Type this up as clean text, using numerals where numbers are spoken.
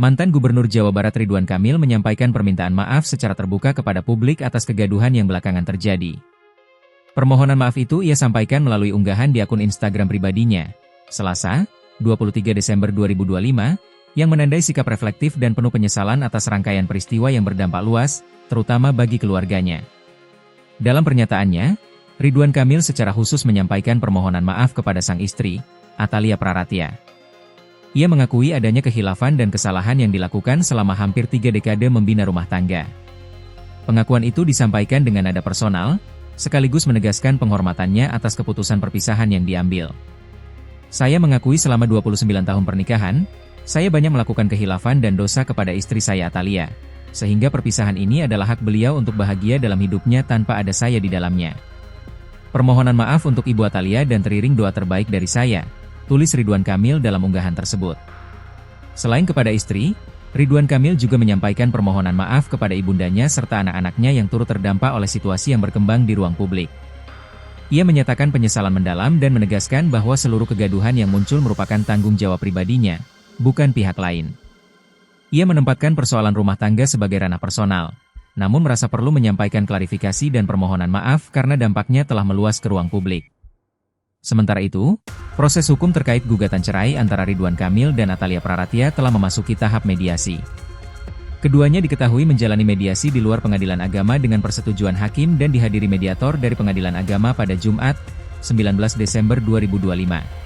Mantan Gubernur Jawa Barat Ridwan Kamil menyampaikan permintaan maaf secara terbuka kepada publik atas kegaduhan yang belakangan terjadi. Permohonan maaf itu ia sampaikan melalui unggahan di akun Instagram pribadinya, Selasa, 23 Desember 2025, yang menandai sikap reflektif dan penuh penyesalan atas rangkaian peristiwa yang berdampak luas, terutama bagi keluarganya. Dalam pernyataannya, Ridwan Kamil secara khusus menyampaikan permohonan maaf kepada sang istri, Athalia Praratia. Ia mengakui adanya kekhilafan dan kesalahan yang dilakukan selama hampir 3 dekade membina rumah tangga. Pengakuan itu disampaikan dengan nada personal, sekaligus menegaskan penghormatannya atas keputusan perpisahan yang diambil. Saya mengakui selama 29 tahun pernikahan, saya banyak melakukan kekhilafan dan dosa kepada istri saya Athalia, sehingga perpisahan ini adalah hak beliau untuk bahagia dalam hidupnya tanpa ada saya di dalamnya. Permohonan maaf untuk Ibu Athalia dan teriring doa terbaik dari saya, tulis Ridwan Kamil dalam unggahan tersebut. Selain kepada istri, Ridwan Kamil juga menyampaikan permohonan maaf kepada ibundanya serta anak-anaknya yang turut terdampak oleh situasi yang berkembang di ruang publik. Ia menyatakan penyesalan mendalam dan menegaskan bahwa seluruh kegaduhan yang muncul merupakan tanggung jawab pribadinya, bukan pihak lain. Ia menempatkan persoalan rumah tangga sebagai ranah personal, namun merasa perlu menyampaikan klarifikasi dan permohonan maaf karena dampaknya telah meluas ke ruang publik. Sementara itu, proses hukum terkait gugatan cerai antara Ridwan Kamil dan Athalia Praratia telah memasuki tahap mediasi. Keduanya diketahui menjalani mediasi di luar Pengadilan Agama dengan persetujuan hakim dan dihadiri mediator dari Pengadilan Agama pada Jumat, 19 Desember 2025.